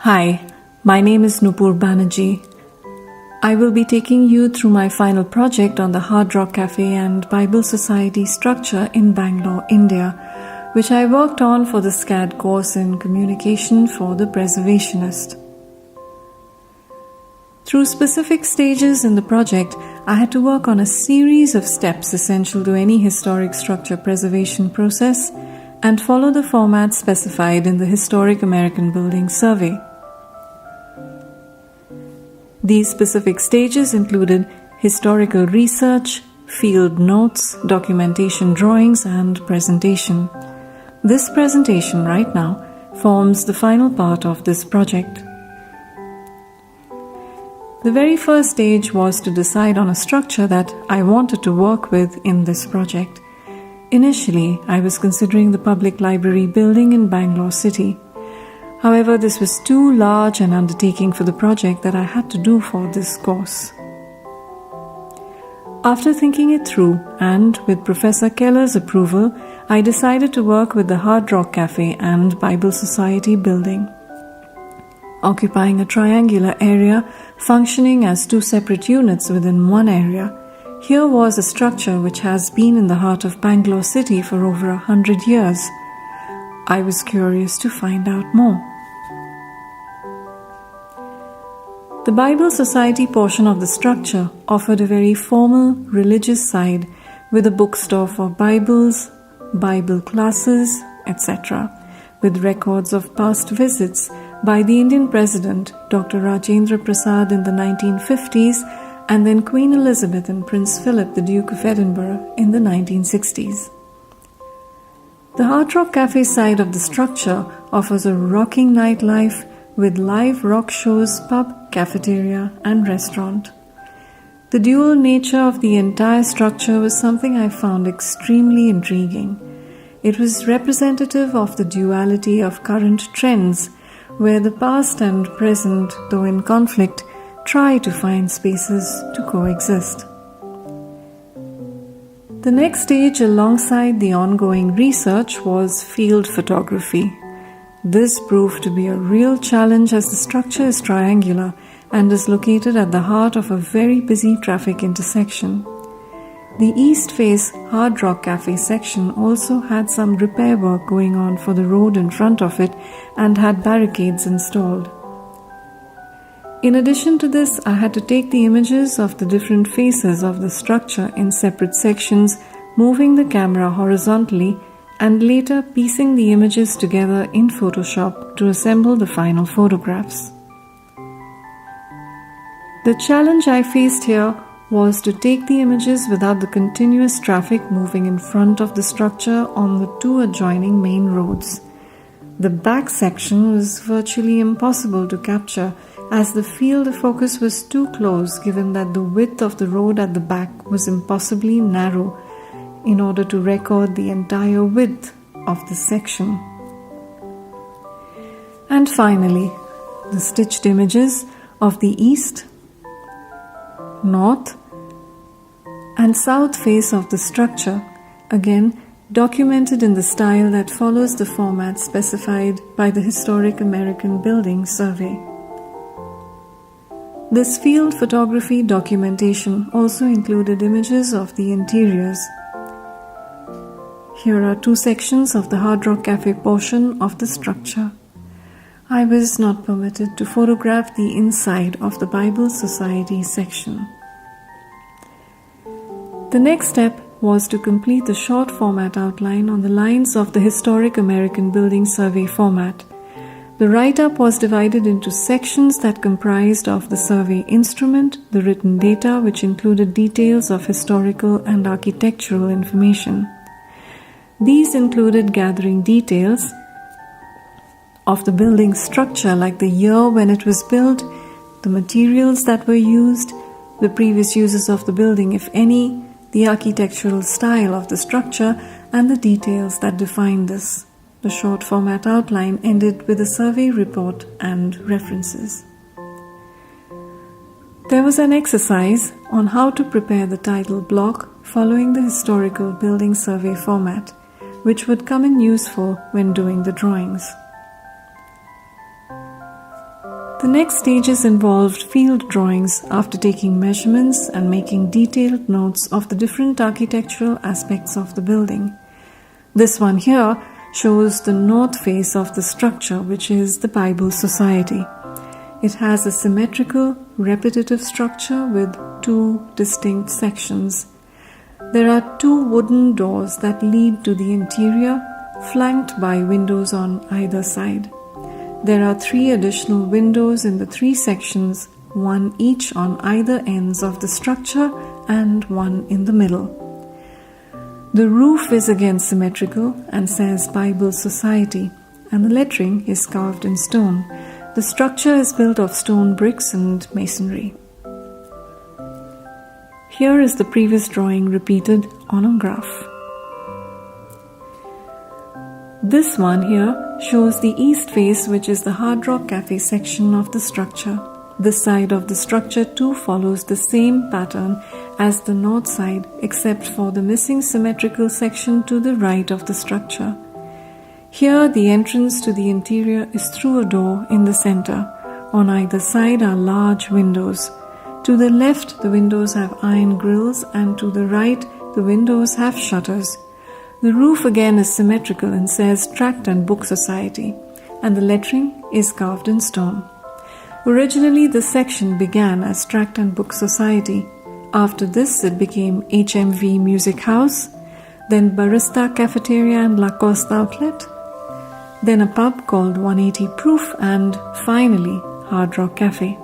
Hi, my name is Nupur Banerjee. I will be taking you through my final project on the Hard Rock Cafe and Bible Society structure in Bangalore, India, which I worked on for the SCAD course in Communication for the Preservationist. Through specific stages in the project, I had to work on a series of steps essential to any historic structure preservation process and follow the format specified in the Historic American Building Survey. These specific stages included historical research, field notes, documentation drawings, and presentation. This presentation right now forms the final part of this project. The very first stage was to decide on a structure that I wanted to work with in this project. Initially, I was considering the public library building in Bangalore city. However, this was too large an undertaking for the project that I had to do for this course. After thinking it through and with Professor Keller's approval, I decided to work with the Hard Rock Cafe and Bible Society building. Occupying a triangular area functioning as two separate units within one area, here was a structure which has been in the heart of Bangalore city for over 100 years. I was curious to find out more. The Bible Society portion of the structure offered a very formal religious side with a bookstore for Bibles, Bible classes, etc., with records of past visits by the Indian President Dr. Rajendra Prasad in the 1950s and then Queen Elizabeth and Prince Philip, the Duke of Edinburgh, in the 1960s. The Hard Rock Cafe side of the structure offers a rocking nightlife with live rock shows, pub, cafeteria, and restaurant. The dual nature of the entire structure was something I found extremely intriguing. It was representative of the duality of current trends, where the past and present, though in conflict, try to find spaces to coexist. The next stage alongside the ongoing research was field photography. This proved to be a real challenge as the structure is triangular and is located at the heart of a very busy traffic intersection. The east face Hard Rock Cafe section also had some repair work going on for the road in front of it and had barricades installed. In addition to this, I had to take the images of the different faces of the structure in separate sections, moving the camera horizontally and later piecing the images together in Photoshop to assemble the final photographs. The challenge I faced here was to take the images without the continuous traffic moving in front of the structure on the two adjoining main roads. The back section was virtually impossible to capture as the field of focus was too close, given that the width of the road at the back was impossibly narrow in order to record the entire width of the section. And finally, the stitched images of the east, north, and south face of the structure, again documented in the style that follows the format specified by the Historic American Building Survey. This field photography documentation also included images of the interiors. Here are two sections of the Hard Rock Cafe portion of the structure. I was not permitted to photograph the inside of the Bible Society section. The next step was to complete the short format outline on the lines of the Historic American Building Survey format. The write-up was divided into sections that comprised of the survey instrument, the written data which included details of historical and architectural information. These included gathering details of the building structure like the year when it was built, the materials that were used, the previous uses of the building if any, the architectural style of the structure, and the details that define this. The short format outline ended with a survey report and references. There was an exercise on how to prepare the title block following the Historical Building Survey format, which would come in useful when doing the drawings. The next stages involved field drawings after taking measurements and making detailed notes of the different architectural aspects of the building. This one here shows the north face of the structure, which is the Bible Society. It has a symmetrical, repetitive structure with two distinct sections. There are two wooden doors that lead to the interior, flanked by windows on either side. There are 3 additional windows in the 3 sections, one each on either ends of the structure and one in the middle. The roof is again symmetrical and says Bible Society, and the lettering is carved in stone. The structure is built of stone bricks and masonry. Here is the previous drawing repeated on a graph. This one here shows the east face, which is the Hard Rock Cafe section of the structure. This side of the structure too follows the same pattern as the north side, except for the missing symmetrical section to the right of the structure. Here the entrance to the interior is through a door in the center. On either side are large windows. To the left the windows have iron grills, and to the right the windows have shutters. The roof again is symmetrical and says Tract and Book Society, and the lettering is carved in stone. Originally, this section began as Tract and Book Society. After this, it became HMV Music House, then Barista Cafeteria and Lacoste Outlet, then a pub called 180 Proof, and finally, Hard Rock Cafe.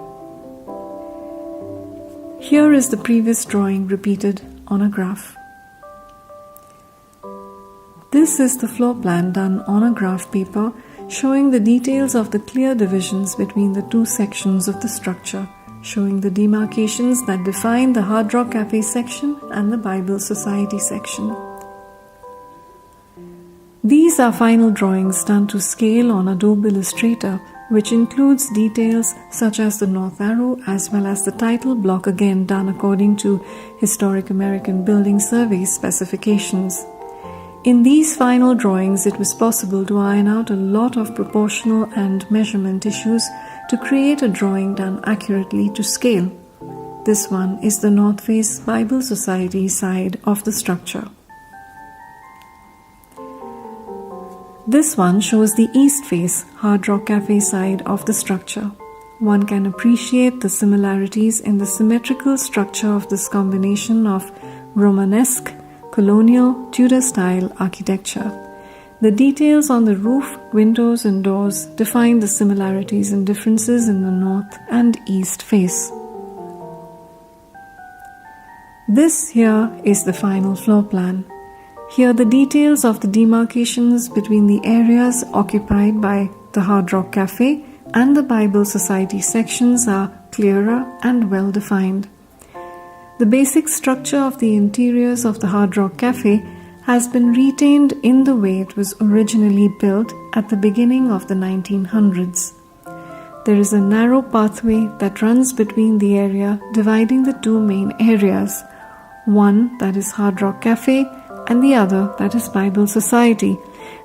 Here is the previous drawing repeated on a graph. This is the floor plan done on a graph paper, showing the details of the clear divisions between the 2 sections of the structure, showing the demarcations that define the Hard Rock Cafe section and the Bible Society section. These are final drawings done to scale on Adobe Illustrator, which includes details such as the north arrow as well as the title block, again done according to Historic American Building Survey specifications. In these final drawings, it was possible to iron out a lot of proportional and measurement issues to create a drawing done accurately to scale. This one is the North Face Bible Society side of the structure. This one shows the East Face Hard Rock Cafe side of the structure. One can appreciate the similarities in the symmetrical structure of this combination of Romanesque, colonial, Tudor-style architecture. The details on the roof, windows and doors define the similarities and differences in the north and east face. This here is the final floor plan. Here the details of the demarcations between the areas occupied by the Hard Rock Cafe and the Bible Society sections are clearer and well defined. The basic structure of the interiors of the Hard Rock Cafe has been retained in the way it was originally built at the beginning of the 1900s. There is a narrow pathway that runs between the area dividing the 2 main areas, one that is Hard Rock Cafe and the other that is Bible Society.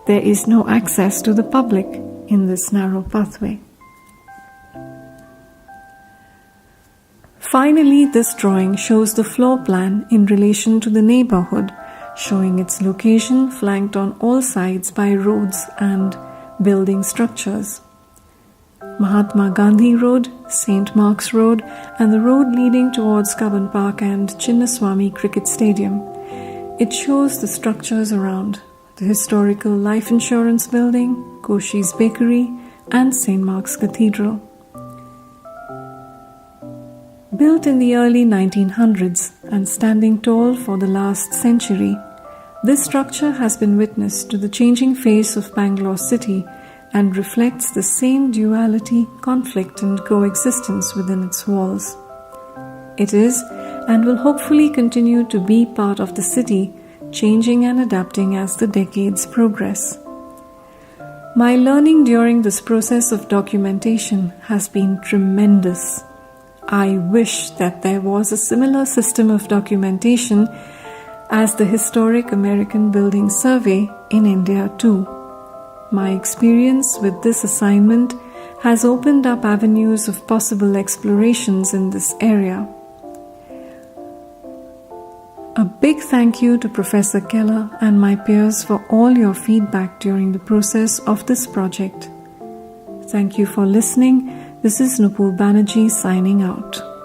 There is no access to the public in this narrow pathway. Finally, this drawing shows the floor plan in relation to the neighborhood, showing its location flanked on all sides by roads and building structures. Mahatma Gandhi Road, St. Mark's Road, and the road leading towards Cubbon Park and Chinnaswamy Cricket Stadium. It shows the structures around the historical life insurance building, Koshi's Bakery, and St. Mark's Cathedral. Built in the early 1900s and standing tall for the last century, this structure has been witness to the changing face of Bangalore city and reflects the same duality, conflict and coexistence within its walls. It is and will hopefully continue to be part of the city, changing and adapting as the decades progress. My learning during this process of documentation has been tremendous. I wish that there was a similar system of documentation as the Historic American Building Survey in India too. My experience with this assignment has opened up avenues of possible explorations in this area. A big thank you to Professor Keller and my peers for all your feedback during the process of this project. Thank you for listening. This is Nupur Banerjee signing out.